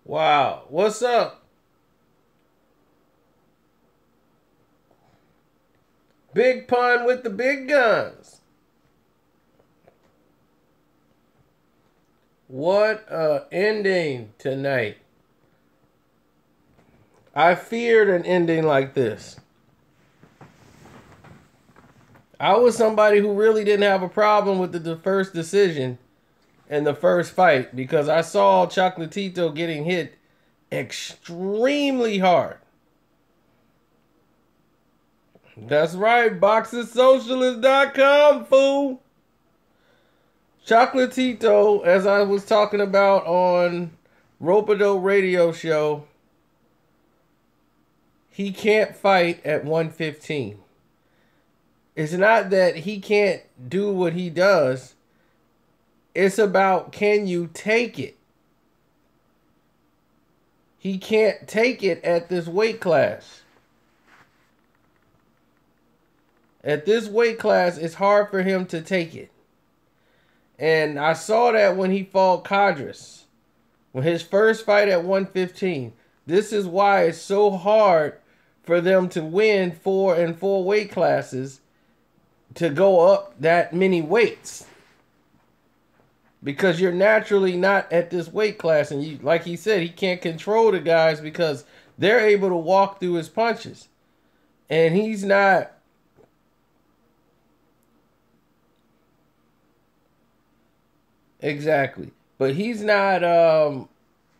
Wow. What's up? Big pun with the big guns. What a ending tonight. I feared an ending like this. I was somebody who really didn't have a problem with the first decision in the first fight because I saw Chocolatito getting hit extremely hard. That's right, boxersocialist.com, fool. Chocolatito, as I was talking about on Ropedo Radio Show, he can't fight at 115. It's not that he can't do what he does. It's about, can you take it? He can't take it at this weight class. At this weight class, it's hard for him to take it. And I saw that when he fought Cadres. When his first fight at 115. This is why it's so hard for them to win 4 and 4 weight classes, to go up that many weights. Because you're naturally not at this weight class. And you, like he said, he can't control the guys because they're able to walk through his punches. And he's not. Exactly. But he's not,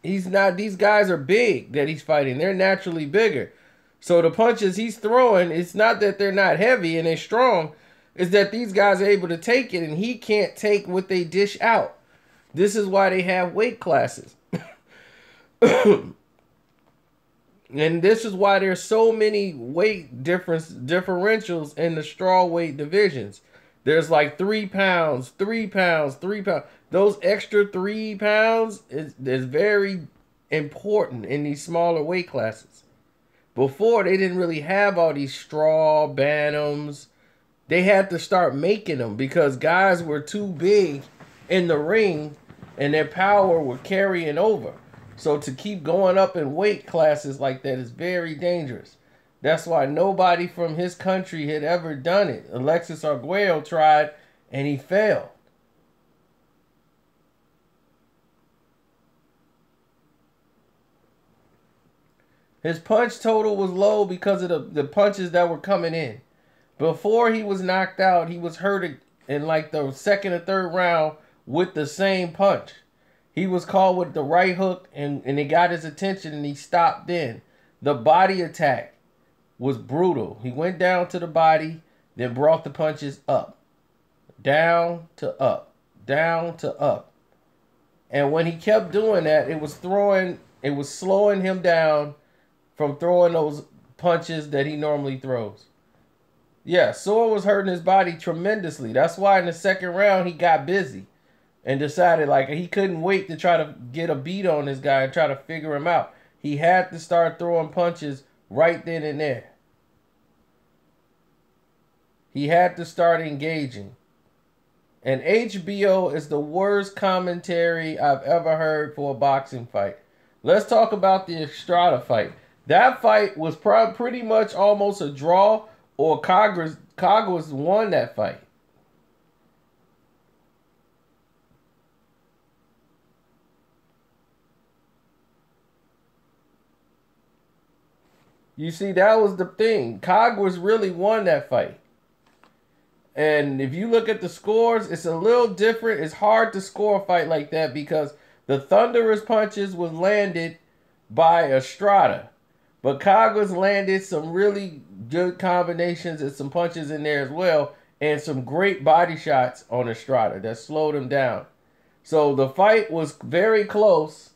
these guys are big that he's fighting. They're naturally bigger. So the punches he's throwing, it's not that they're not heavy and they're strong. It's that these guys are able to take it and he can't take what they dish out. This is why they have weight classes. And this is why there's so many weight differentials in the straw weight divisions. There's like 3 pounds, 3 pounds, 3 pounds. Those extra 3 pounds is very important in these smaller weight classes. Before, they didn't really have all these straw bantams. They had to start making them because guys were too big in the ring and their power were carrying over. So to keep going up in weight classes like that is very dangerous. That's why nobody from his country had ever done it. Alexis Arguello tried and he failed. His punch total was low because of the punches that were coming in. Before he was knocked out, he was hurt in like the second or third round with the same punch. He was caught with the right hook and it got his attention and he stopped then. The body attack was brutal. He went down to the body, then brought the punches up. Down to up. Down to up. And when he kept doing that, it was slowing him down from throwing those punches that he normally throws. Yeah, Sor was hurting his body tremendously. That's why in the second round he got busy and decided like he couldn't wait to try to get a beat on this guy and try to figure him out. He had to start throwing punches right then and there. He had to start engaging. And HBO is the worst commentary I've ever heard for a boxing fight. Let's talk about the Estrada fight. That fight was pretty much almost a draw, or Cogwas won that fight. You see, that was the thing. Cogwas really won that fight. And if you look at the scores, it's a little different. It's hard to score a fight like that because the thunderous punches was landed by Estrada. But Cogwas landed some really good combinations and some punches in there as well. And some great body shots on Estrada that slowed him down. So the fight was very close.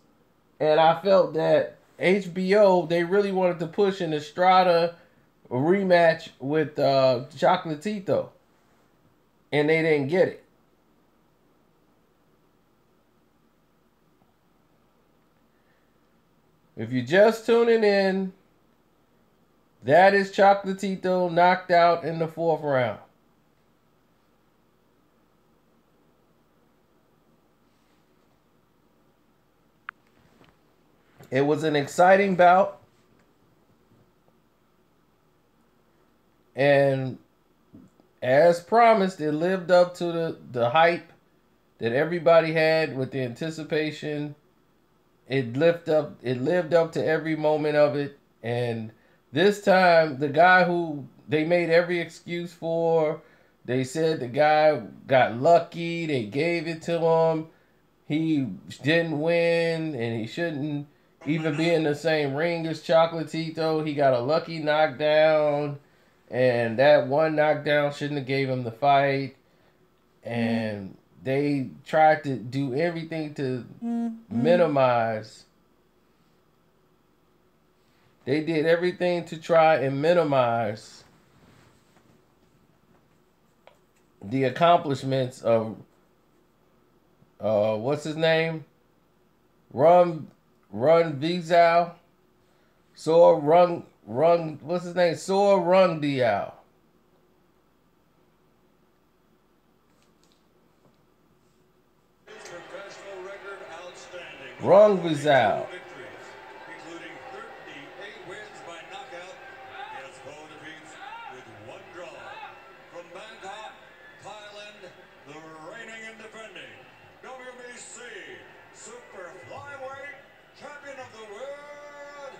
And I felt that HBO, they really wanted to push an Estrada rematch with Chocolatito. And they didn't get it. If you're just tuning in, that is Chocolatito knocked out in the 4th round. It was an exciting bout. And as promised, it lived up to the hype that everybody had with the anticipation. It lived up to every moment of it. And this time, the guy who they made every excuse for, they said the guy got lucky, they gave it to him, he didn't win, and he shouldn't even be in the same ring as Chocolatito. He got a lucky knockdown, and that one knockdown shouldn't have gave him the fight. And they tried to do everything to minimize. They did everything to try and minimize the accomplishments of what's his name? Rungvisai. What's his name? Sor Rungvisai. Rungvisai. Including 38 wins by knockout. He has 4 defeats with 1 draw. From Bangkok, Thailand, the reigning and defending WBC Super Flyweight Champion of the World,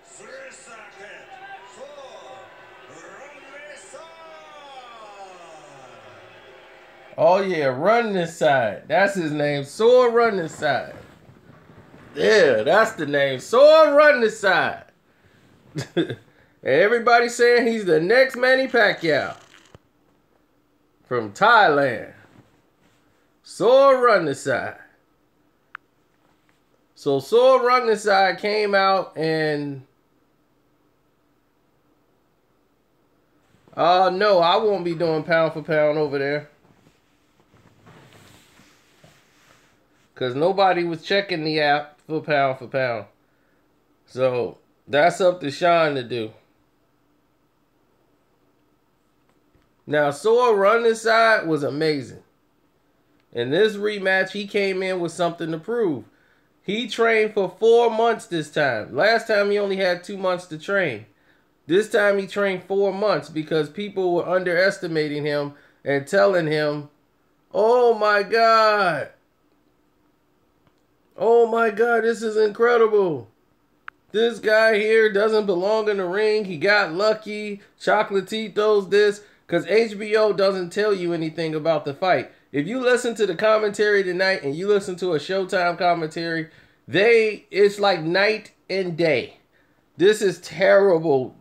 Srisaket Sor Rungvisai. Oh yeah, Run This Side. That's his name. Sor Run This Side. Yeah, that's the name. Sor Run This Side. And everybody's saying he's the next Manny Pacquiao from Thailand. Sor Rungvisai. So Sor Rungvisai came out and no, I won't be doing pound for pound over there. Because nobody was checking the app for pound. So that's up to Sean to do. Now, Sor Rungvisai was amazing. In this rematch, he came in with something to prove. He trained for 4 months this time. Last time he only had 2 months to train. This time he trained 4 months because people were underestimating him and telling him, oh my God, this is incredible. This guy here doesn't belong in the ring. He got lucky. Chocolatito's this. Because HBO doesn't tell you anything about the fight. If you listen to the commentary tonight and you listen to a Showtime commentary, it's like night and day. This is terrible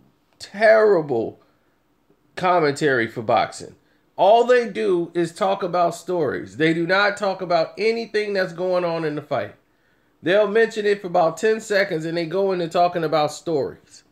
commentary for boxing. All they do is talk about stories. They do not talk about anything that's going on in the fight. They'll mention it for about 10 seconds and they go into talking about stories.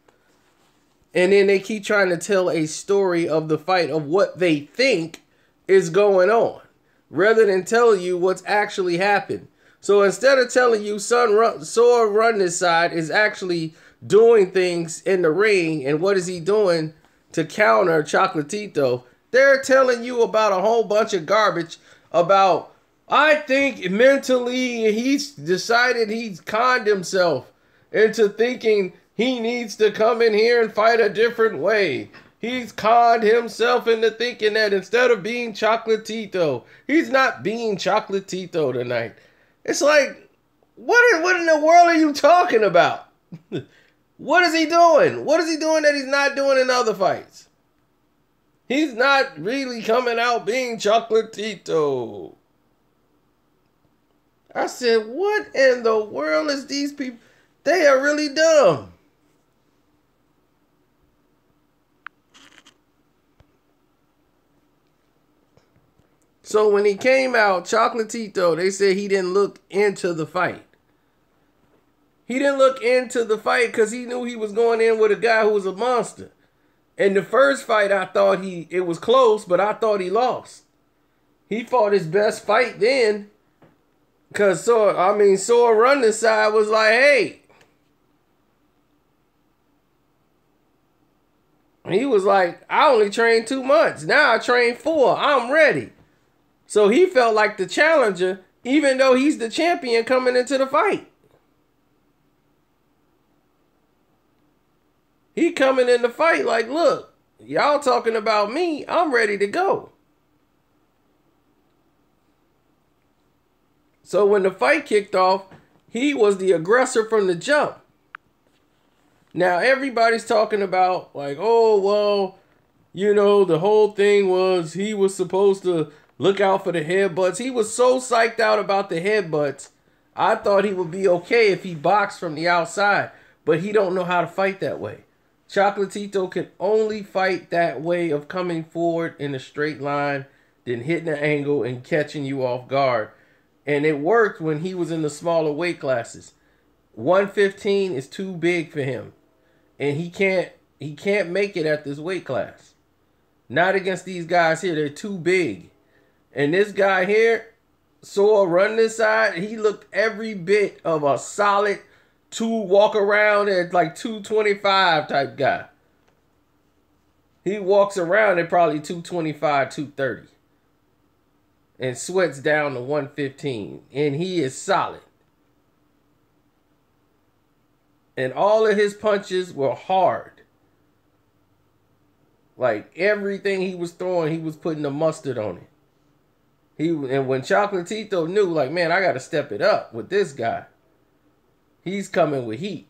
And then they keep trying to tell a story of the fight of what they think is going on, rather than telling you what's actually happened. So instead of telling you Sor Rungvisai is actually doing things in the ring and what is he doing to counter Chocolatito, they're telling you about a whole bunch of garbage about, I think mentally he's decided he's conned himself into thinking he needs to come in here and fight a different way. He's conned himself into thinking that instead of being Chocolatito, he's not being Chocolatito tonight. It's like, what in the world are you talking about? What is he doing? What is he doing that he's not doing in other fights? He's not really coming out being Chocolatito. I said, what in the world is these people? They are really dumb. So when he came out, Chocolatito, they said he didn't look into the fight. He didn't look into the fight because he knew he was going in with a guy who was a monster. In the first fight, I thought it was close, but I thought he lost. He fought his best fight then. Because Sor Rungvisai was like, hey. He was like, I only trained 2 months. Now I trained 4. I'm ready. So he felt like the challenger, even though he's the champion coming into the fight. He coming in the fight like, look, y'all talking about me. I'm ready to go. So when the fight kicked off, he was the aggressor from the jump. Now everybody's talking about like, oh, well, you know, the whole thing was he was supposed to look out for the headbutts. He was so psyched out about the headbutts. I thought he would be okay if he boxed from the outside, but he don't know how to fight that way. Chocolatito can only fight that way of coming forward in a straight line, then hitting an angle and catching you off guard. And it worked when he was in the smaller weight classes. 115 is too big for him. And he can't make it at this weight class. Not against these guys here. They're too big. And this guy here, Sor Rungvisai, he looked every bit of a solid walk around at like 225 type guy. He walks around at probably 225, 230. And sweats down to 115. And he is solid. And all of his punches were hard. Like everything he was throwing, he was putting the mustard on it. And when Chocolatito knew, like, man, I got to step it up with this guy. He's coming with heat.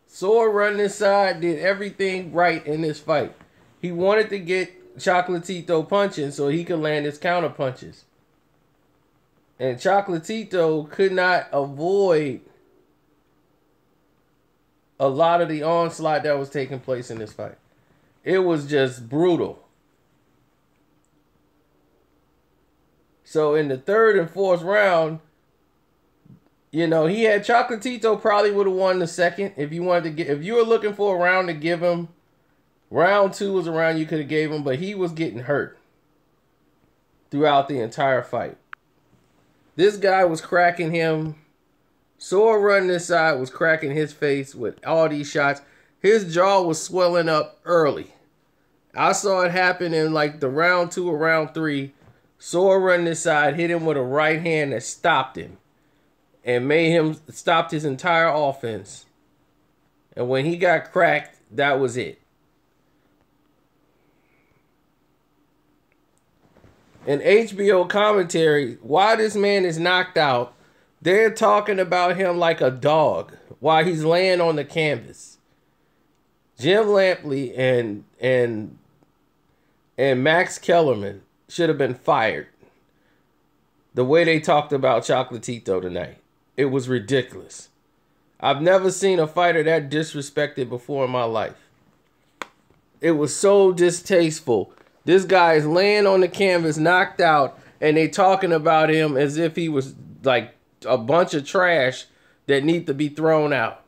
Sor Rungvisai did everything right in this fight. He wanted to get Chocolatito punching so he could land his counter punches. And Chocolatito could not avoid a lot of the onslaught that was taking place in this fight. It was just brutal. So in the third and fourth round, you know, he had Chocolatito probably would have won the second. If you wanted to get, if you were looking for a round to give him, round two was a round you could have gave him, but he was getting hurt throughout the entire fight. This guy was cracking him. Sor Rungvisai was cracking his face with all these shots. His jaw was swelling up early. I saw it happen in like the round two or round three. Sor Rungvisai hit him with a right hand that stopped him. And made him stopped his entire offense. And when he got cracked, that was it. In HBO commentary, while this man is knocked out, they're talking about him like a dog while he's laying on the canvas. Jim Lampley and Max Kellerman should have been fired. The way they talked about Chocolatito tonight. It was ridiculous. I've never seen a fighter that disrespected before in my life. It was so distasteful. This guy is laying on the canvas, knocked out, and they talking about him as if he was like a bunch of trash that need to be thrown out.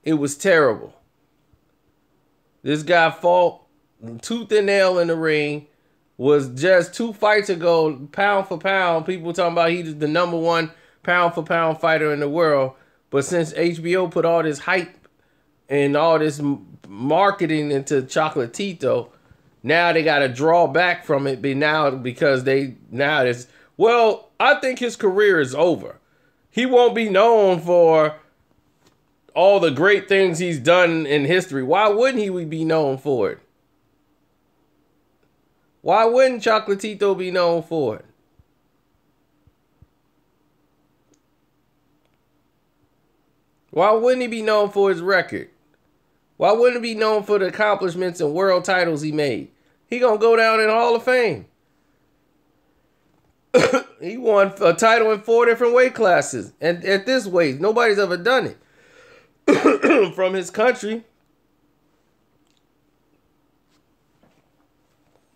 It was terrible. This guy fought tooth and nail in the ring. Was just 2 fights ago, pound for pound, people talking about he's the #1 pound for pound fighter in the world. But since HBO put all this hype and all this marketing into Chocolatito, now they got to draw back from it. Because well, I think his career is over. He won't be known for all the great things he's done in history. Why wouldn't he be known for it? Why wouldn't Chocolatito be known for it? Why wouldn't he be known for his record? Why wouldn't he be known for the accomplishments and world titles he made? He gonna go down in the Hall of Fame. He won a title in 4 different weight classes. And at this weight, nobody's ever done it. From his country.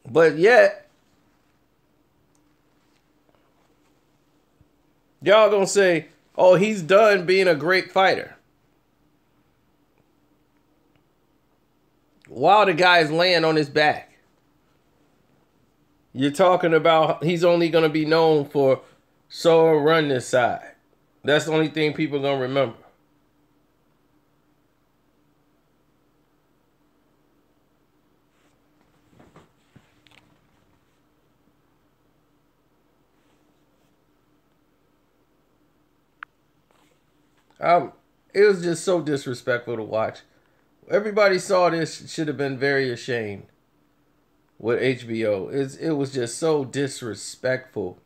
But yet, y'all gonna say, oh, he's done being a great fighter. While the guy's laying on his back. You're talking about he's only gonna be known for Sor Rungvisai. That's the only thing people gonna remember. Um, it was just so disrespectful to watch. Everybody saw this should have been very ashamed with HBO. It was just so disrespectful.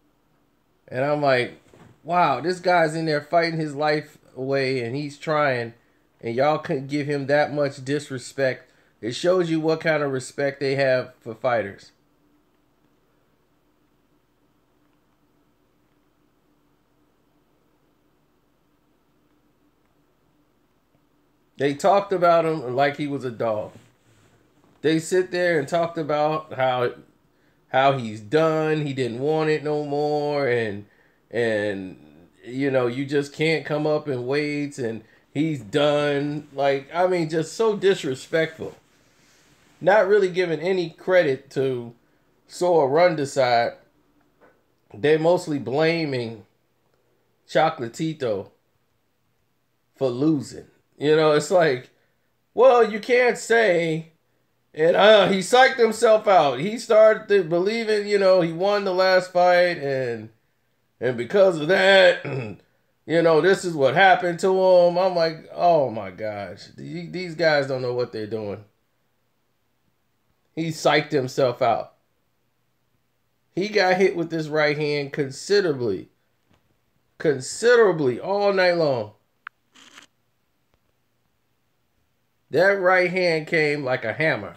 And I'm like, wow, this guy's in there fighting his life away and he's trying, and y'all couldn't give him that much disrespect. It shows you what kind of respect they have for fighters. They talked about him like he was a dog. They sit there and talked about how he's done. He didn't want it no more, and you know you just can't come up in weights, and he's done. Like I mean, just so disrespectful. Not really giving any credit to Sor Rungvisai. They're mostly blaming Chocolatito for losing. You know, it's like, well, you can't say. And he psyched himself out. He started believing, you know, he won the last fight, and because of that, you know, this is what happened to him. I'm like, oh my gosh, these guys don't know what they're doing. He psyched himself out. He got hit with this right hand considerably all night long. That right hand came like a hammer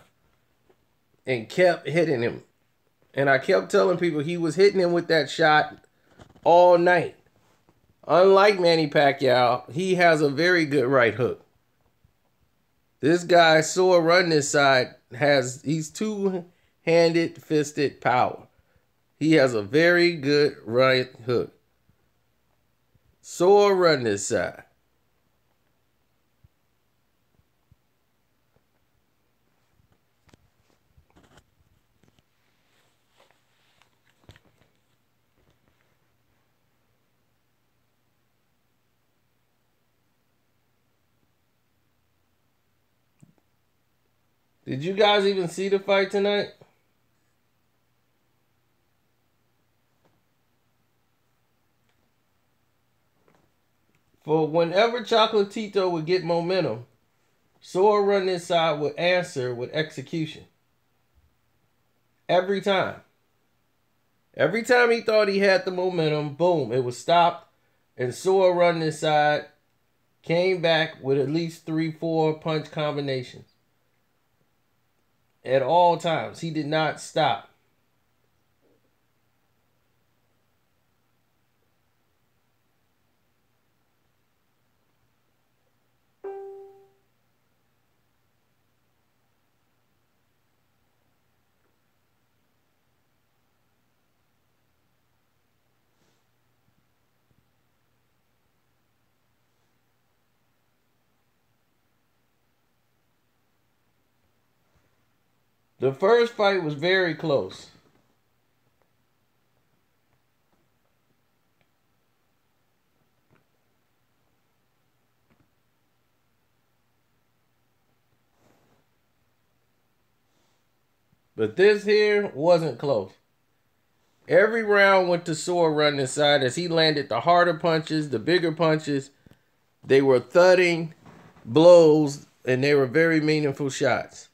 and kept hitting him. And I kept telling people he was hitting him with that shot all night. Unlike Manny Pacquiao, he has a very good right hook. This guy, Sor Rungvisai, he's two-handed fisted power. He has a very good right hook. Sor Rungvisai. Did you guys even see the fight tonight? For whenever Chocolatito would get momentum, Sor Rungvisai would answer with execution. Every time. Every time he thought he had the momentum, boom, it was stopped. And Sor Rungvisai came back with at least 3-4 punch combinations. At all times. He did not stop. The first fight was very close. But this here wasn't close. Every round went to Sor Rungvisai as he landed the harder punches, the bigger punches. They were thudding blows, and they were very meaningful shots.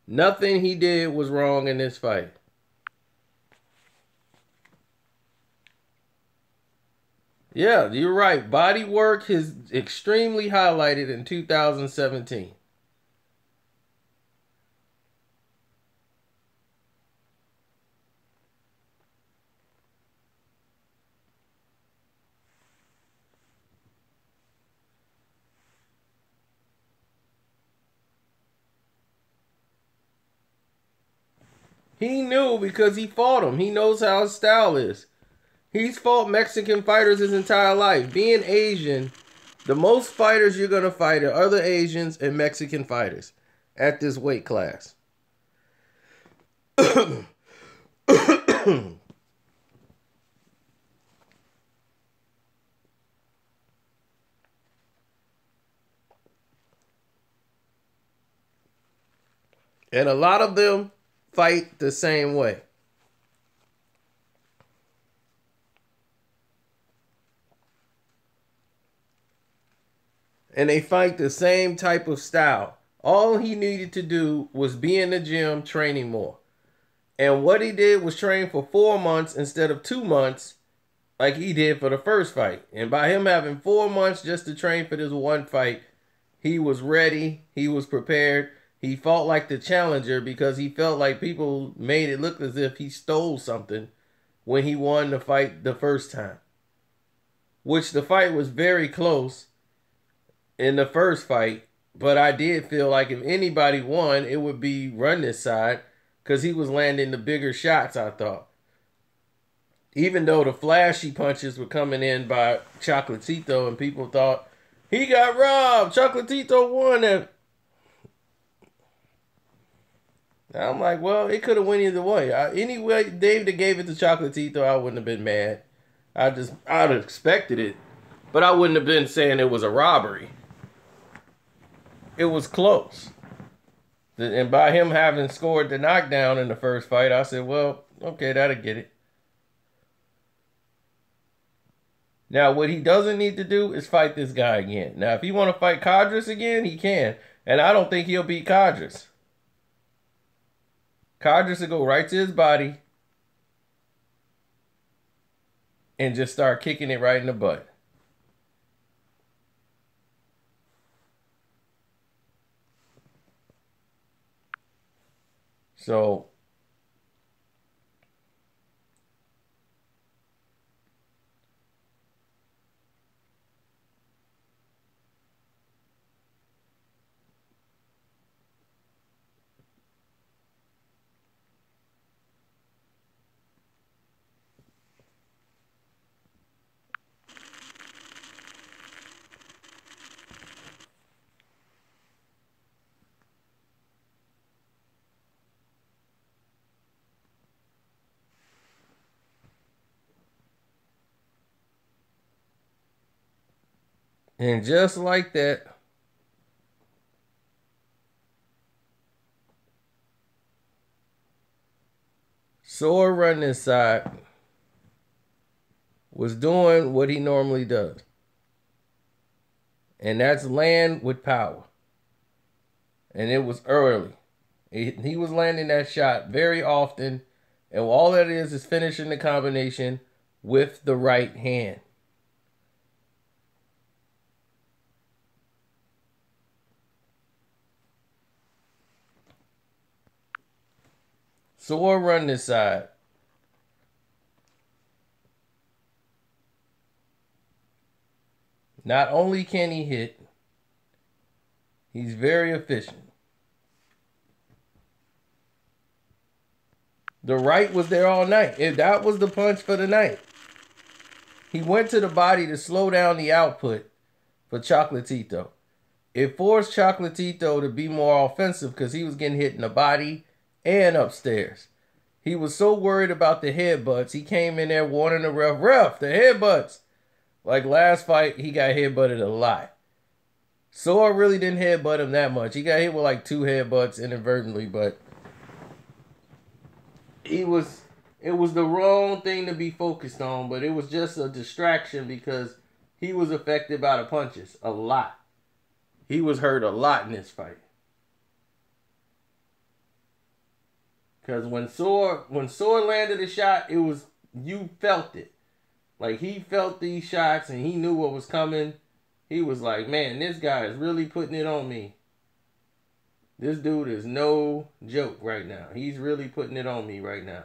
Nothing he did was wrong in this fight. Yeah, you're right. Body work is extremely highlighted in 2017. He knew because he fought him. He knows how his style is. He's fought Mexican fighters his entire life. Being Asian, the most fighters you're going to fight are other Asians and Mexican fighters at this weight class. And a lot of them fight the same way. and they fight the same type of style. All he needed to do was be in the gym training more. And what he did was train for 4 months instead of 2 months like he did for the first fight. And by him having 4 months just to train for this one fight, he was ready. He was prepared. He fought like the challenger because he felt like people made it look as if he stole something when he won the fight the first time. Which the fight was very close in the first fight. But I did feel like if anybody won, it would be Run This Side because he was landing the bigger shots, I thought. Even though the flashy punches were coming in by Chocolatito and people thought he got robbed, Chocolatito won it. I'm like, well, it could have went either way. Anyway, David gave it to Chocolatito, I wouldn't have been mad. I'd have expected it, but I wouldn't have been saying it was a robbery. It was close. And by him having scored the knockdown in the first fight, I said, well, okay, that'll get it. Now, what he doesn't need to do is fight this guy again. Now, if he want to fight Codris again, he can. And I don't think he'll beat Codris. Codris will go right to his body and just start kicking it right in the butt. So, and just like that, Sor Run This Side was doing what he normally does. And that's land with power. And it was early. He was landing that shot very often. And all that is finishing the combination with the right hand. Sor Run This Side. Not only can he hit, he's very efficient. The right was there all night. If that was the punch for the night. He went to the body to slow down the output for Chocolatito. It forced Chocolatito to be more offensive because he was getting hit in the body and upstairs. He was so worried about the headbutts, he came in there warning the ref, the headbutts. Like last fight, he got headbutted a lot. Sor really didn't headbutt him that much. He got hit with like 2 headbutts inadvertently, but it was the wrong thing to be focused on, but it was just a distraction because he was affected by the punches a lot. He was hurt a lot in this fight. Because when Sor landed a shot, it was, you felt it. Like he felt these shots and he knew what was coming. He was like, man, this guy is really putting it on me. This dude is no joke right now. He's really putting it on me right now.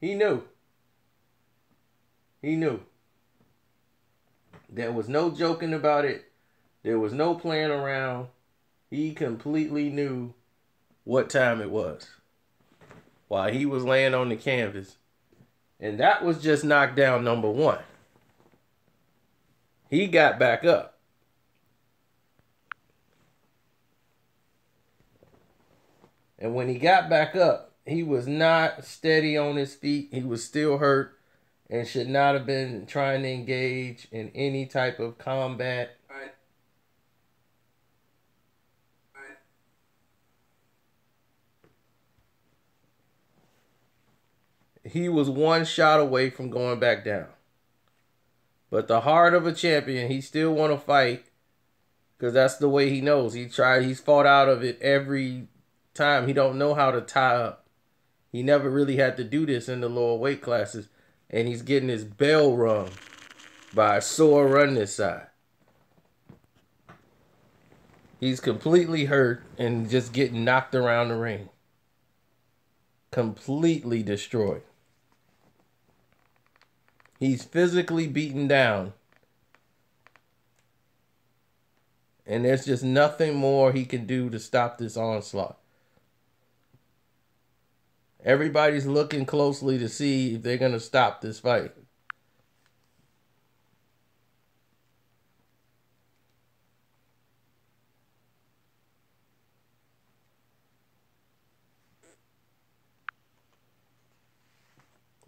He knew. He knew. There was no joking about it. There was no playing around. He completely knew what time it was while he was laying on the canvas. And that was just knockdown number 1. He got back up. And when he got back up, he was not steady on his feet. He was still hurt and should not have been trying to engage in any type of combat. He was 1 shot away from going back down. But the heart of a champion, he still want to fight because that's the way he knows. He's fought out of it every time. He don't know how to tie up. He never really had to do this in the lower weight classes, and he's getting his bell rung by Sor Rungvisai. He's completely hurt and just getting knocked around the ring. Completely destroyed. He's physically beaten down. And there's just nothing more he can do to stop this onslaught. Everybody's looking closely to see if they're going to stop this fight.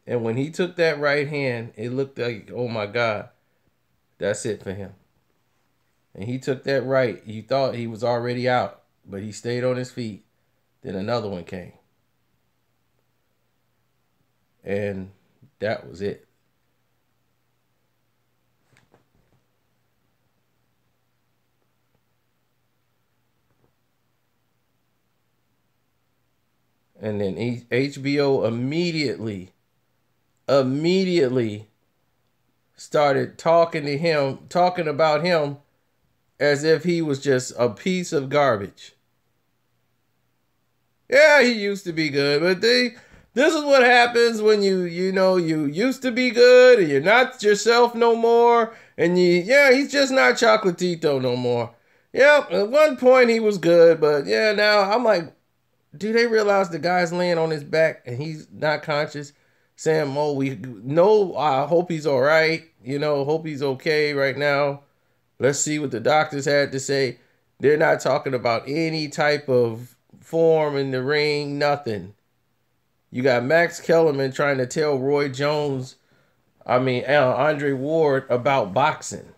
And when he took that right hand, it looked like, oh my God, that's it for him. And he took that right. You thought he was already out, but he stayed on his feet. Then another one came. And that was it. And then HBO immediately started talking about him as if he was just a piece of garbage. Yeah, he used to be good, but this is what happens when you used to be good and you're not yourself no more, and he's just not Chocolatito no more. Yep, at one point he was good, but yeah, now I'm like, do they realize the guy's laying on his back and he's not conscious? Saying, "Oh, I hope he's all right. Hope he's okay right now. Let's see what the doctors had to say." They're not talking about any type of form in the ring, nothing. You got Max Kellerman trying to tell Andre Ward about boxing.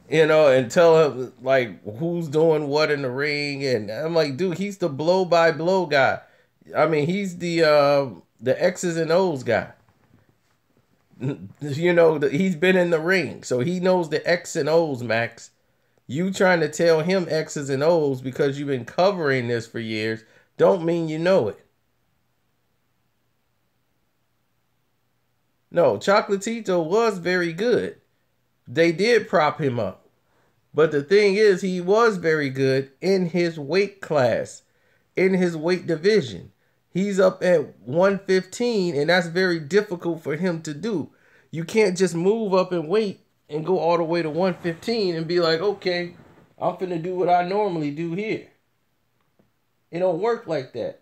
And tell him like who's doing what in the ring, and I'm like, dude, he's the blow by blow guy. He's the X's and O's guy. He's been in the ring, so he knows the X and O's, Max. You trying to tell him X's and O's because you've been covering this for years, don't mean you know it. No, Chocolatito was very good. They did prop him up. But the thing is, he was very good in his weight class, in his weight division. He's up at 115, and that's very difficult for him to do. You can't just move up in weight and go all the way to 115 and be like, okay, I'm finna do what I normally do here. It don't work like that.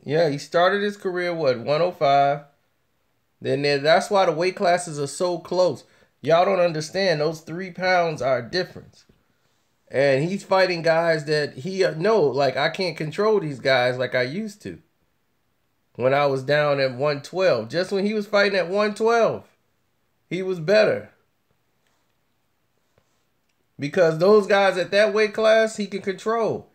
Yeah, he started his career, 105? That's why the weight classes are so close. Y'all don't understand. Those 3 pounds are a difference. And he's fighting guys that he like I can't control these guys like I used to when I was down at 112. Just when he was fighting at 112, he was better. Because those guys at that weight class, he can control.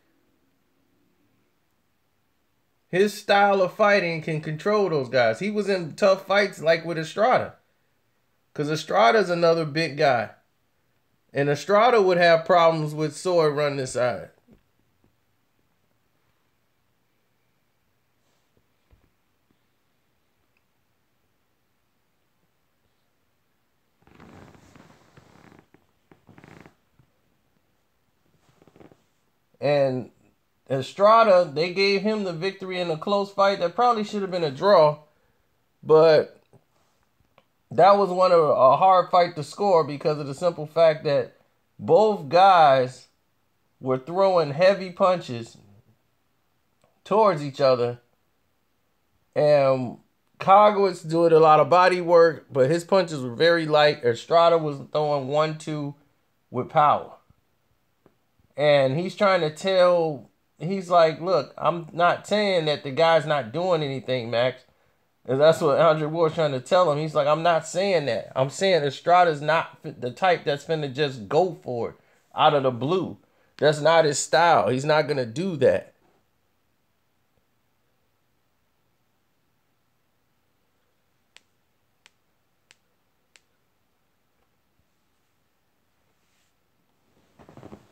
His style of fighting can control those guys. He was in tough fights like with Estrada. Because Estrada's another big guy. And Estrada would have problems with Sor Rungvisai. And Estrada, they gave him the victory in a close fight that probably should have been a draw, but that was one of a hard fight to score because of the simple fact that both guys were throwing heavy punches towards each other, and Cogwitz doing a lot of body work, but his punches were very light. Estrada was throwing 1-2 with power. And he's trying to tell, he's like, look, I'm not saying that the guy's not doing anything, Max. And that's what Andre Ward's trying to tell him. He's like, I'm not saying that. I'm saying Estrada's not the type that's finna just go for it out of the blue. That's not his style. He's not going to do that.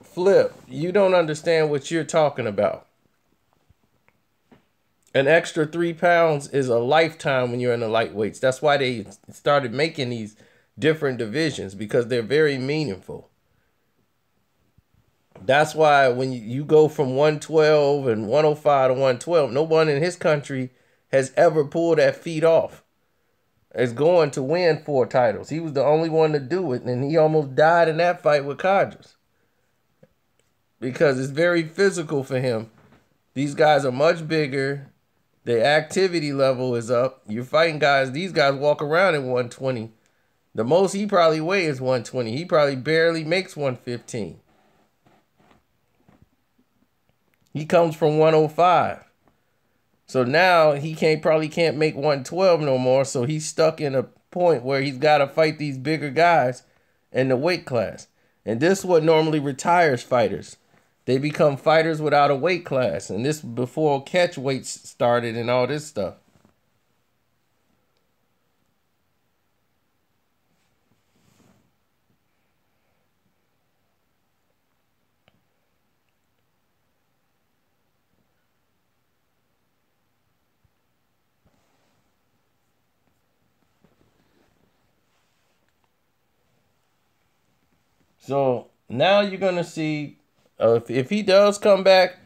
Flip, you don't understand what you're talking about. An extra 3 pounds is a lifetime when you're in the lightweights. That's why they started making these different divisions, because they're very meaningful. That's why when you go from 112 and 105 to 112, no one in his country has ever pulled that feat off. Is going to win 4 titles. He was the only one to do it, and he almost died in that fight with Codgers. Because it's very physical for him. These guys are much bigger. The activity level is up. You're fighting guys. These guys walk around at 120. The most he probably weighs is 120. He probably barely makes 115. He comes from 105. So now he probably can't make 112 no more. So he's stuck in a point where he's got to fight these bigger guys in the weight class. And this is what normally retires fighters. They become fighters without a weight class. And this before catch weights started and all this stuff. So now you're going to see, if he does come back,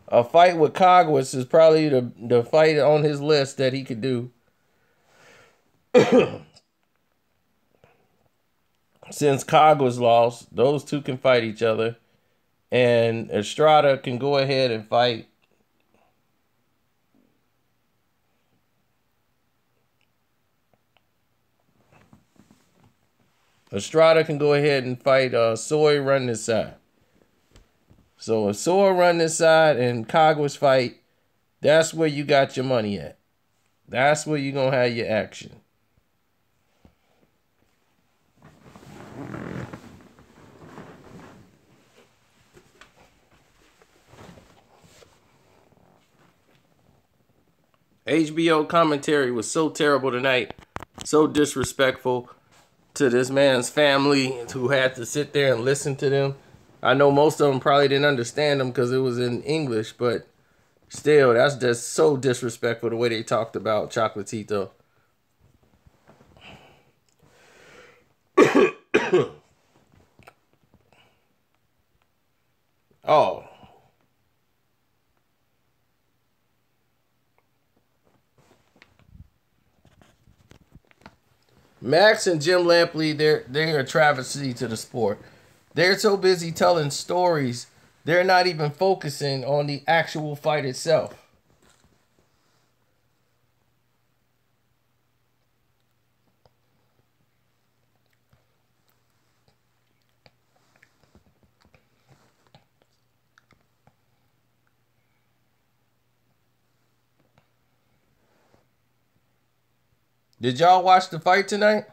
a fight with Cogwitz is probably the fight on his list that he could do. Since Cogwitz lost, those two can fight each other. And Estrada can go ahead and fight Soy run this side. So if Soy run this side and Cogwitz fight, that's where you got your money at. That's where you're going to have your action. HBO commentary was so terrible tonight. So disrespectful to this man's family who had to sit there and listen to them. I know most of them probably didn't understand them because it was in English, but still, that's just so disrespectful the way they talked about Chocolatito. Oh. Max and Jim Lampley, they're a travesty to the sport. They're so busy telling stories, they're not even focusing on the actual fight itself. Did y'all watch the fight tonight?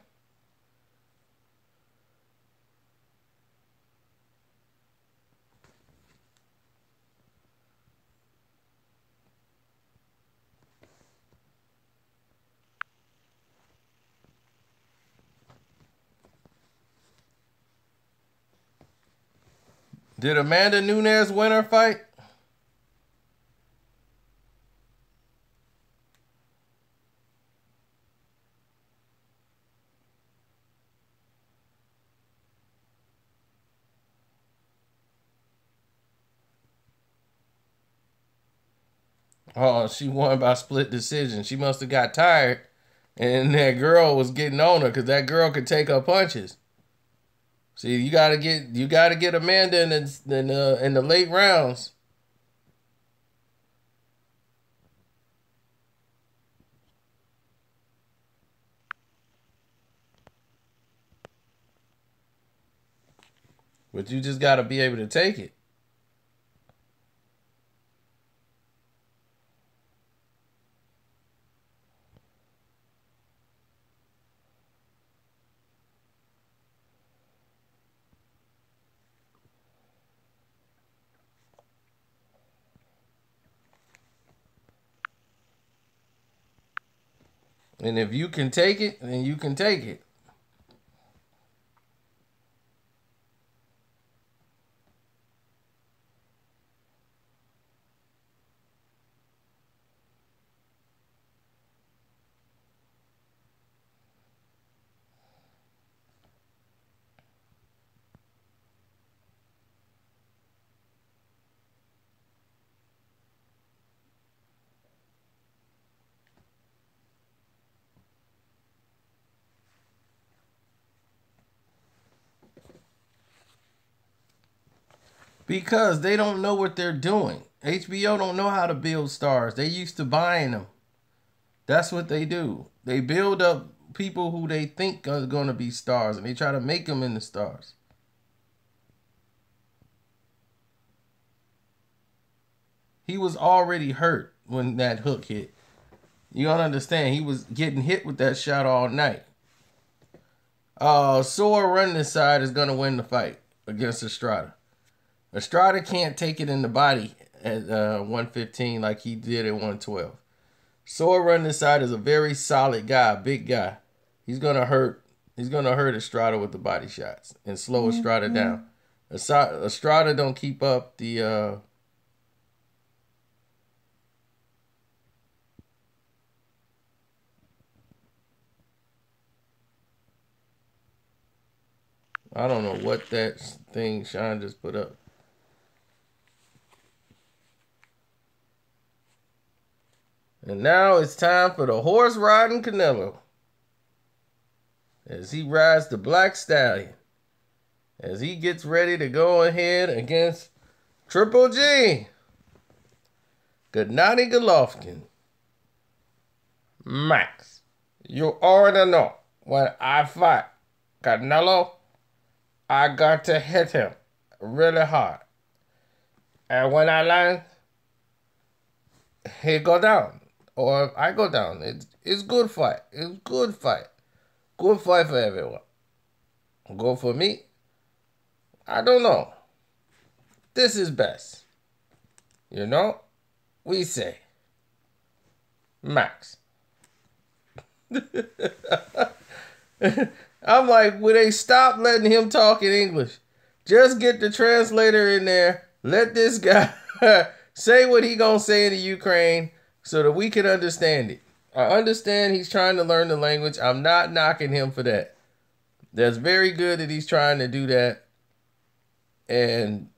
Did Amanda Nunes win her fight? Oh, she won by split decision. She must have got tired, and that girl was getting on her because that girl could take her punches. See, you gotta get Amanda in the late rounds. But you just gotta be able to take it. And if you can take it, then you can take it. Because they don't know what they're doing. HBO don't know how to build stars. They used to buying them. That's what they do. They build up people who they think are going to be stars, and they try to make them into stars. He was already hurt when that hook hit. You don't understand. He was getting hit with that shot all night. Sor Rungvisai is going to win the fight against Estrada. Estrada can't take it in the body at 115 like he did at 112. Sor Rungvisai is a very solid guy, big guy. He's gonna hurt. He's gonna hurt Estrada with the body shots and slow Estrada down. Estrada don't keep up the. I don't know what that thing Sean just put up. And now it's time for the horse riding Canelo. As he rides the Black Stallion. As he gets ready to go ahead against Triple G. Gennady Golovkin. Max, you already know when I fight Canelo, I got to hit him really hard. And when I land, he go down. Or I go down. It's good fight. It's good fight. Good fight for everyone. Go for me. I don't know. This is best. You know? We say. Max. I'm like, will they stop letting him talk in English? Just get the translator in there. Let this guy say what he gonna say in the Ukraine so that we can understand it. I understand he's trying to learn the language. I'm not knocking him for that. That's very good that he's trying to do that. And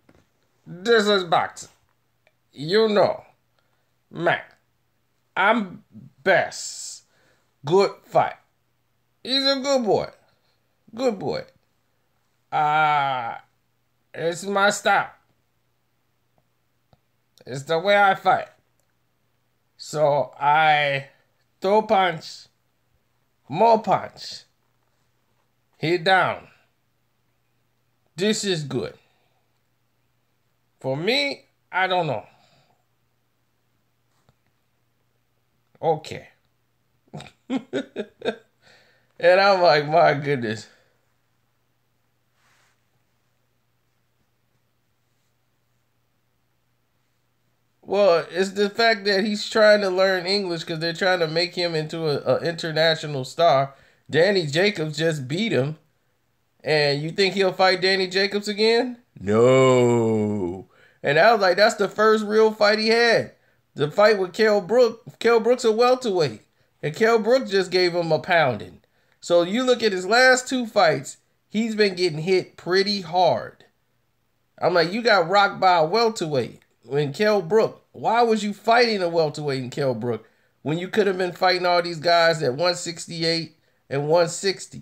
this is boxing. You know. Max. I'm best. Good fight. He's a good boy. Good boy. It's my style. It's the way I fight. So I throw punch, more punch. He down. This is good. For me, I don't know. Okay. And I'm like, my goodness. Well, it's the fact that he's trying to learn English because they're trying to make him into an international star. Danny Jacobs just beat him. And you think he'll fight Danny Jacobs again? No. And I was like, that's the first real fight he had. The fight with Kell Brook. Kell Brook's a welterweight. And Kell Brook just gave him a pounding. So you look at his last two fights, he's been getting hit pretty hard. I'm like, you got rocked by a welterweight when Kell Brook Why was you fighting a welterweight in Kell Brook when you could have been fighting all these guys at 168 and 160?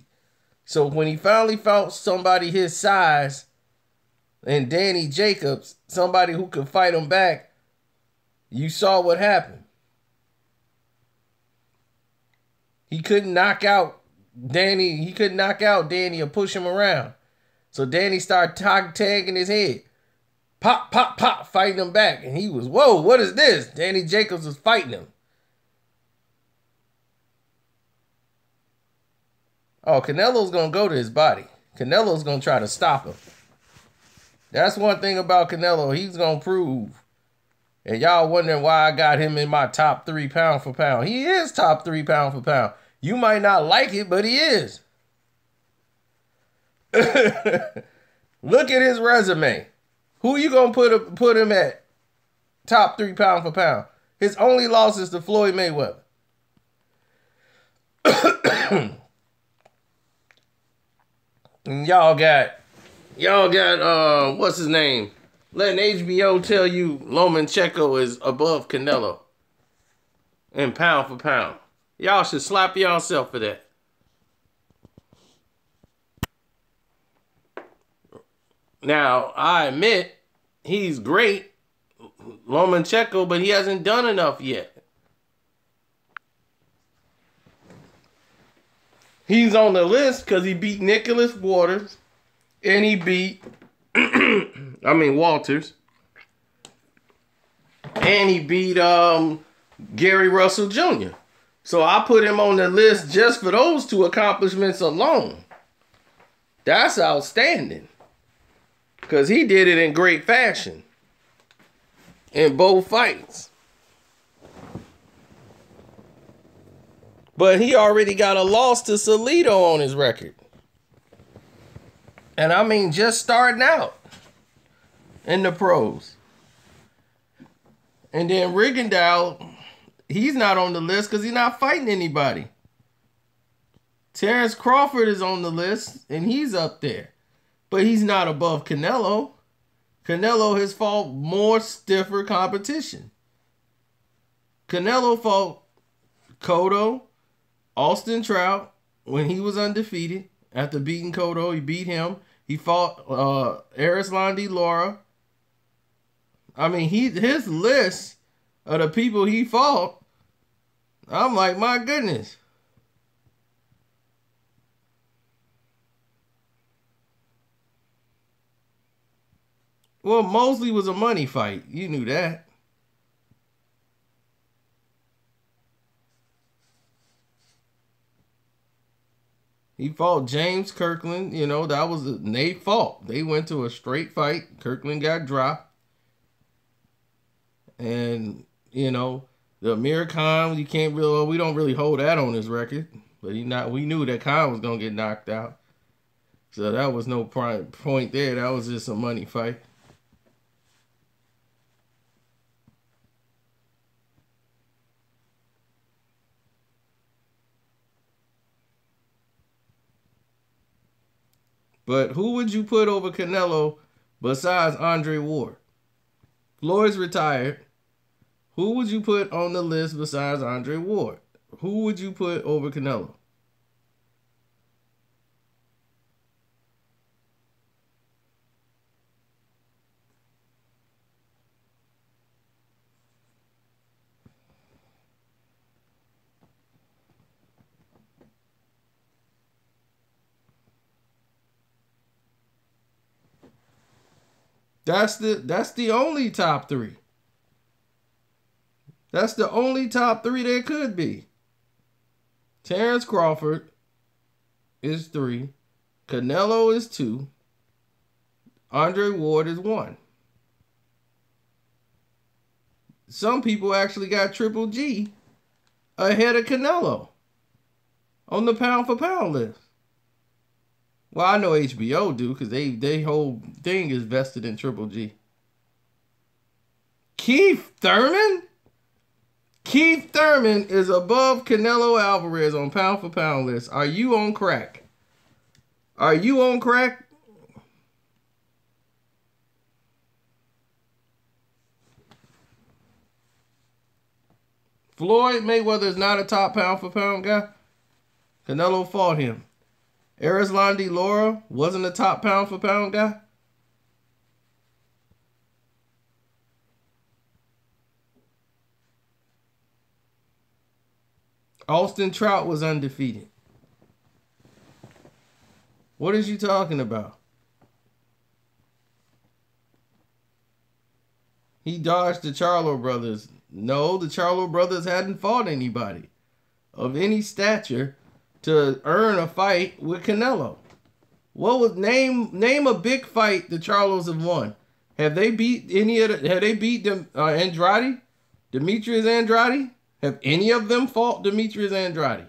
So when he finally found somebody his size and Danny Jacobs, somebody who could fight him back, you saw what happened. He couldn't knock out Danny. He couldn't knock out Danny or push him around. So Danny started tagging his head. Pop, pop, pop, fighting him back. And he was, whoa, what is this? Danny Jacobs was fighting him. Oh, Canelo's going to go to his body. Canelo's going to try to stop him. That's one thing about Canelo. He's going to prove. And y'all wondering why I got him in my top 3 pound for pound. He is top 3 pound for pound. You might not like it, but he is. Look at his resume. Who you going to put him at top 3 pound for pound? His only loss is to Floyd Mayweather. And y'all got what's his name? Letting HBO tell you Lomachenko is above Canelo in pound for pound. Y'all should slap yourself for that. Now, I admit he's great, Lomachenko, but he hasn't done enough yet. He's on the list because he beat Nicholas Waters and he beat Walters. And he beat Gary Russell Jr. So I put him on the list just for those 2 accomplishments alone. That's outstanding. Because he did it in great fashion. In both fights. But he already got a loss to Salido on his record. And I mean, just starting out in the pros. And then Rigondeaux, he's not on the list because he's not fighting anybody. Terrence Crawford is on the list, and he's up there. But he's not above Canelo. Canelo has fought more stiffer competition. Canelo fought Cotto, Austin Trout, when he was undefeated. After beating Cotto, he beat him. He fought Arislan de Lara. I mean, his list of the people he fought, I'm like, my goodness. Well, Mosley was a money fight. You knew that. He fought James Kirkland. You know, that was they fought. They went to a straight fight. Kirkland got dropped. And, you know, the Amir Khan, we don't really hold that on his record. But we knew that Khan was going to get knocked out. So that was no point there. That was just a money fight. But who would you put over Canelo besides Andre Ward? Floyd's retired. Who would you put on the list besides Andre Ward? Who would you put over Canelo? That's the only top 3. That's the only top 3 there could be. Terrence Crawford is 3. Canelo is 2. Andre Ward is 1. Some people actually got Triple G ahead of Canelo on the pound for pound list. Well, I know HBO do because they whole thing is vested in Triple G. Keith Thurman? Keith Thurman is above Canelo Alvarez on pound for pound list. Are you on crack? Are you on crack? Floyd Mayweather is not a top pound for pound guy. Canelo fought him. Erislandy Lara wasn't a top pound for pound guy. Austin Trout was undefeated. What is you talking about? He dodged the Charlo brothers. No, the Charlo brothers hadn't fought anybody of any stature to earn a fight with Canelo. What was name a big fight the Charlos have won? Have they beat any of the, have they beat them Andrade? Demetrius Andrade? Have any of them fought Demetrius Andrade?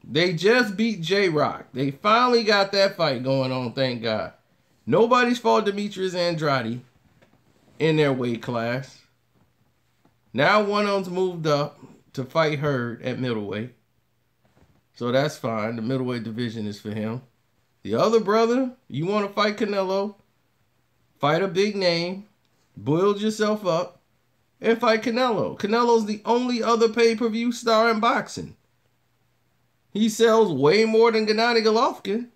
They just beat J-Rock. They finally got that fight going on, thank God. Nobody's fought Demetrius Andrade in their weight class. Now one of them's moved up to fight Hurd at middleweight. So that's fine. The middleweight division is for him. The other brother, you want to fight Canelo, fight a big name, build yourself up, and fight Canelo. Canelo's the only other pay-per-view star in boxing. He sells way more than Gennady Golovkin.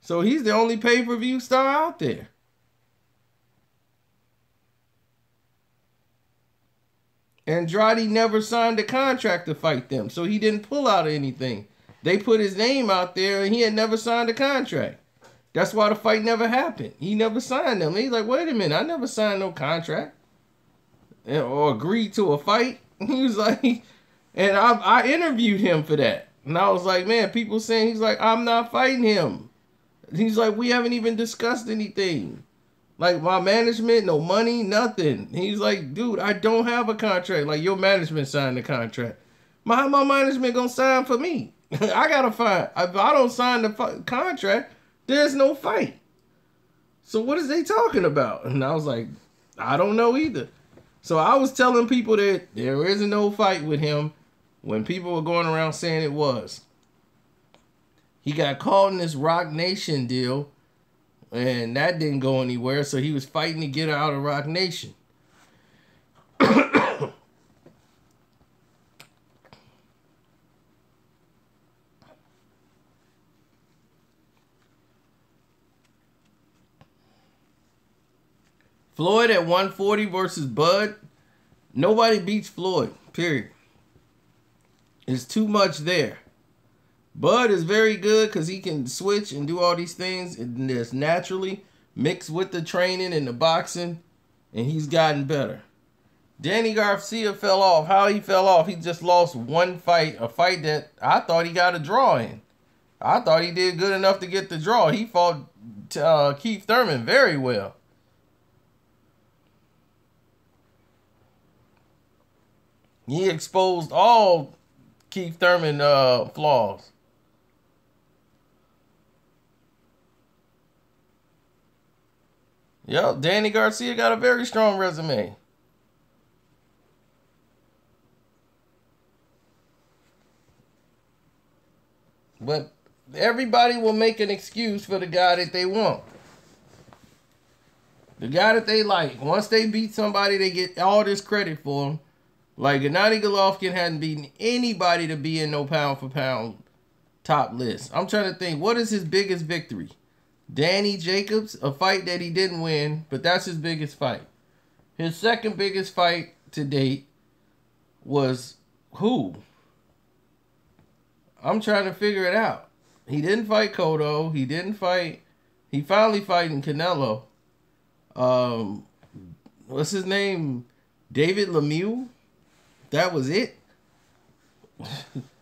So he's the only pay-per-view star out there. Andrade never signed a contract to fight them, so he didn't pull out anything. They put his name out there, and he had never signed a contract. That's why the fight never happened. He never signed them. He's like, wait a minute, I never signed no contract or agreed to a fight. He was like, and I interviewed him for that. And I was like, man, people saying, he's like, I'm not fighting him. He's like, we haven't even discussed anything. Like, my management, no money, nothing. He's like, dude, I don't have a contract. Like, your management signed the contract. My management gonna sign for me. I gotta fight. If I don't sign the contract, there's no fight. So what is they talking about? And I was like, I don't know either. So I was telling people that there isn't no fight with him when people were going around saying it was. He got caught in this Rock Nation deal, and that didn't go anywhere, so he was fighting to get out of Rock Nation. Floyd at 140 versus Bud. Nobody beats Floyd, period. There's too much there. Bud is very good because he can switch and do all these things and just naturally mixed with the training and the boxing, and he's gotten better. Danny Garcia fell off. How he fell off? He just lost one fight, a fight that I thought he got a draw in. I thought he did good enough to get the draw. He fought Keith Thurman very well. He exposed all Keith Thurman flaws. Yep, Danny Garcia got a very strong resume. But everybody will make an excuse for the guy that they want. The guy that they like. Once they beat somebody, they get all this credit for him. Like, Gennady Golovkin hadn't beaten anybody to be in no pound for pound top list. I'm trying to think, what is his biggest victory? Danny Jacobs, a fight that he didn't win, but that's his biggest fight. His second biggest fight to date was who? I'm trying to figure it out. He didn't fight Cotto. He didn't fight. He finally fighting Canelo. What's his name? David Lemieux. That was it.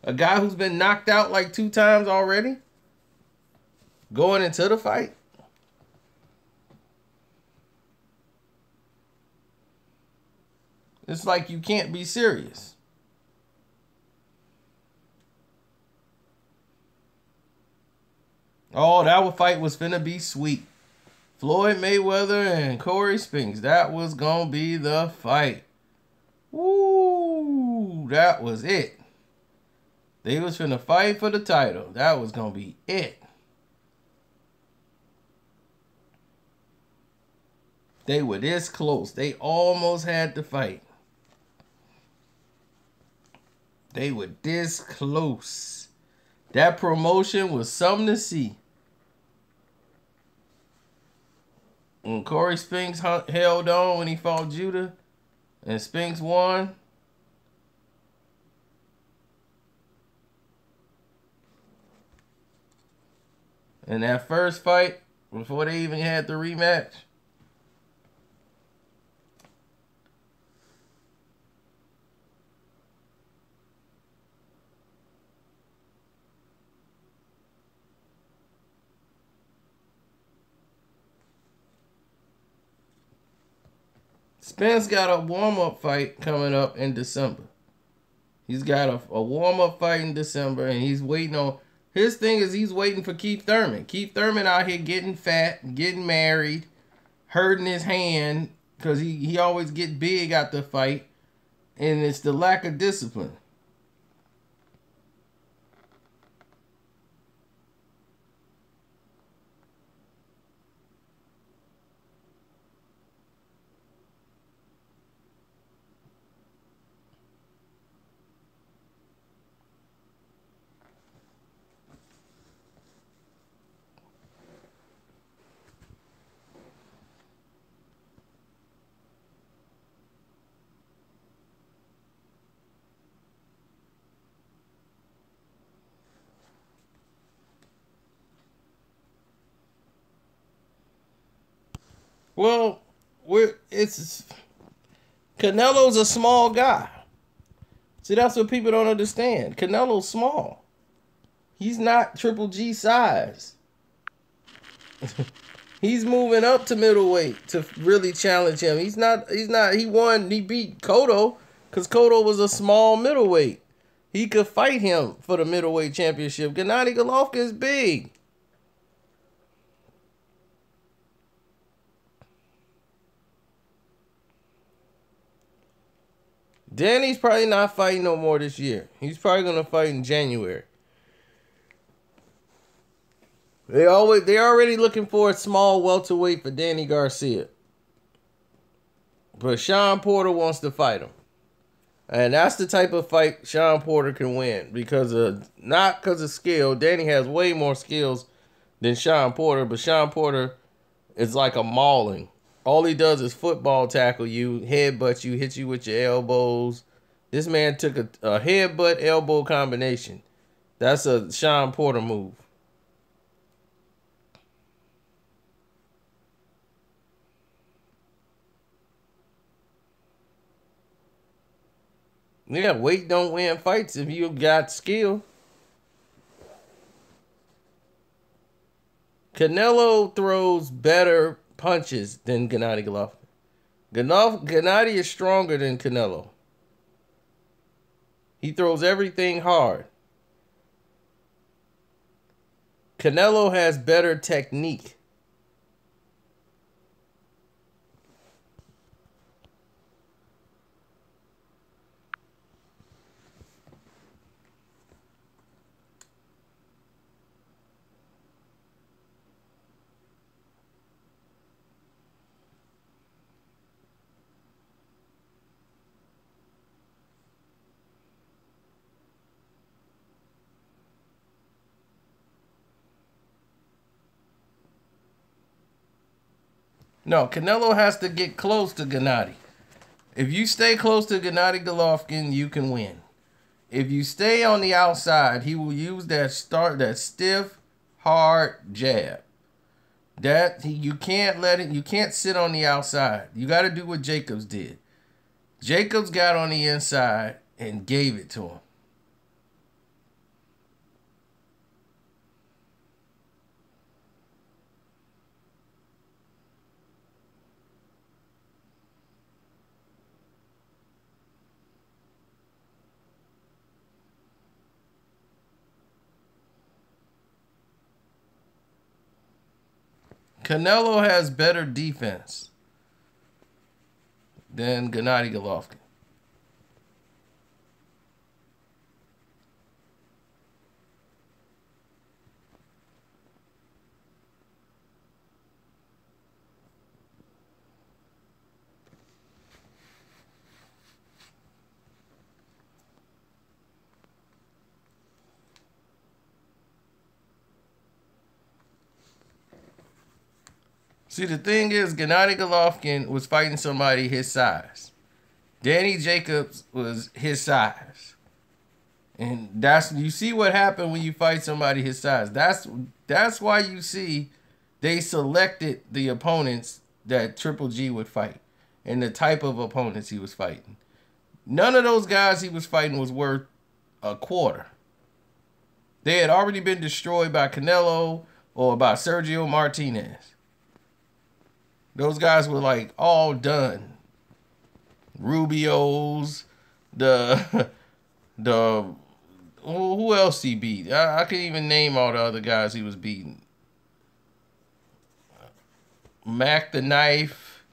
A guy who's been knocked out like 2 times already. Going into the fight. It's like you can't be serious. Oh, that fight was finna be sweet. Floyd Mayweather and Corey Spinks. That was gonna be the fight. Woo! That was it. They was finna fight for the title. That was gonna be it. They were this close. They almost had to fight. They were this close. That promotion was something to see. When Corey Spinks held on when he fought Judah, and Spinks won. In that first fight, before they even had the rematch. Spence got a warm-up fight coming up in December. He's got a warm-up fight in December, and he's waiting on... His thing is he's waiting for Keith Thurman. Keith Thurman out here getting fat, getting married, hurting his hand, because he always get big out the fight, and it's the lack of discipline. Well, it's Canelo's a small guy. See, that's what people don't understand. Canelo's small. He's not Triple G size. He's moving up to middleweight to really challenge him. He beat Cotto because Cotto was a small middleweight. He could fight him for the middleweight championship. Gennady Golovkin is big. Danny's probably not fighting no more this year. He's probably gonna fight in January. They're already looking for a small welterweight for Danny Garcia. But Sean Porter wants to fight him. And that's the type of fight Sean Porter can win. Not because of skill. Danny has way more skills than Sean Porter. But Sean Porter is like a mauling. All he does is football tackle you, headbutt you, hit you with your elbows. This man took a headbutt elbow combination. That's a Sean Porter move. Yeah, weight don't win fights if you got skill. Canelo throws better punches than Gennady Golovkin. Gennady is stronger than Canelo. He throws everything hard. Canelo has better technique. No, Canelo has to get close to Gennady. If you stay close to Gennady Golovkin, you can win. If you stay on the outside, he will use that stiff, hard jab. You can't sit on the outside. You got to do what Jacobs did. Jacobs got on the inside and gave it to him. Canelo has better defense than Gennady Golovkin. See, the thing is, Gennady Golovkin was fighting somebody his size. Danny Jacobs was his size. And that's you see what happened when you fight somebody his size. That's why you see they selected the opponents that Triple G would fight and the type of opponents he was fighting. None of those guys he was fighting was worth a quarter. They had already been destroyed by Canelo or by Sergio Martinez. Those guys were like all done. Rubio's, the the who else he beat? I can't even name all the other guys he was beating. Mac the Knife.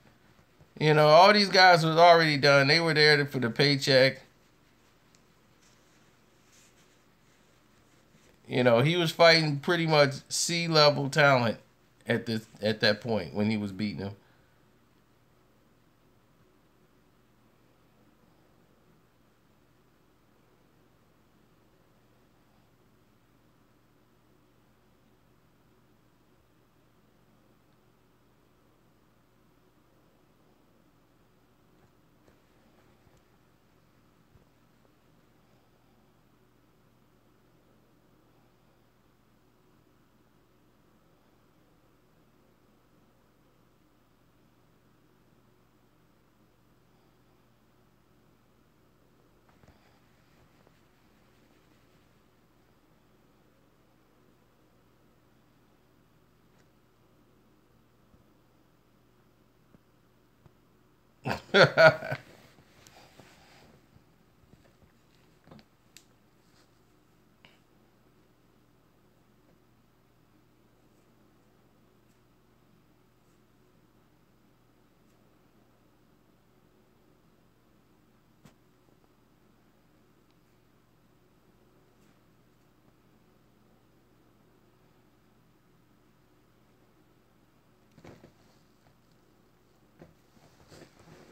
You know, all these guys was already done. They were there for the paycheck. You know, he was fighting pretty much C-level talent at that point when he was beating him.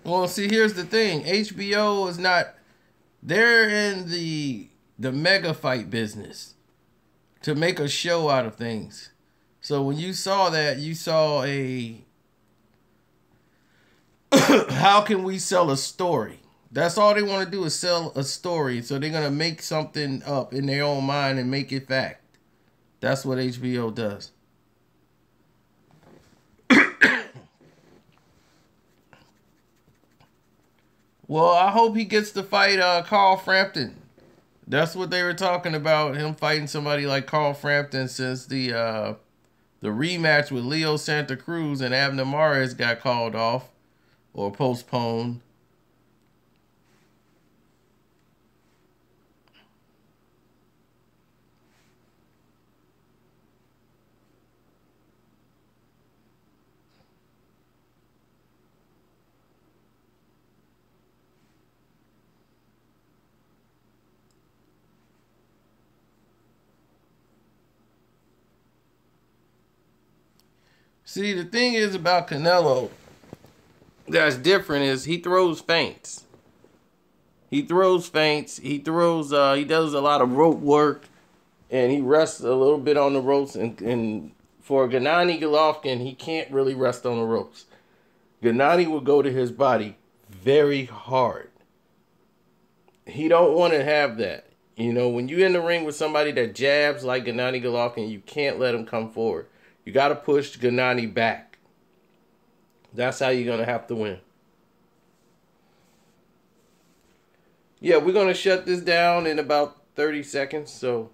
Well, see, here's the thing. HBO is not. They're in the mega fight business to make a show out of things. So when you saw that, you saw a how can we sell a story? That's all they want to do is sell a story. So they're gonna make something up in their own mind and make it fact. That's what HBO does. Well, I hope he gets to fight Carl Frampton. That's what they were talking about. Him fighting somebody like Carl Frampton since the rematch with Leo Santa Cruz and Abner Mares got called off or postponed. See, the thing is about Canelo that's different is he throws feints. He throws feints. He throws. He does a lot of rope work, and he rests a little bit on the ropes. And for Gennady Golovkin, he can't really rest on the ropes. Gennady will go to his body very hard. He don't want to have that. You know, when you're in the ring with somebody that jabs like Gennady Golovkin, you can't let him come forward. You got to push Gennady back. That's how you're going to have to win. Yeah, we're going to shut this down in about 30 seconds. So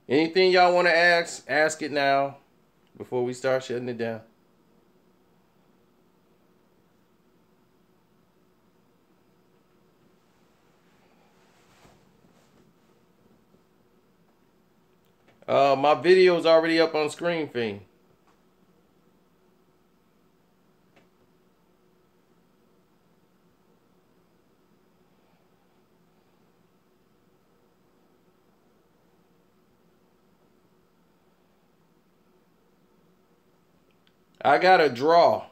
anything y'all want to ask it now before we start shutting it down. My video's already up on screen, Fiend. I got a draw.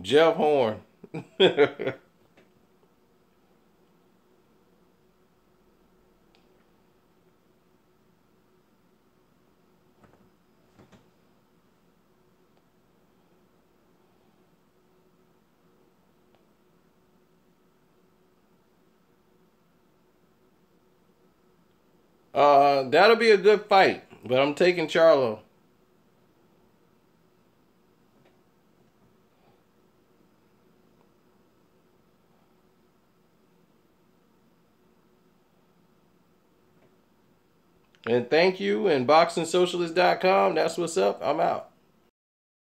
Jeff Horn. That'll be a good fight, but I'm taking Charlo. And thank you. And BoxingSocialist.com. That's what's up. I'm out.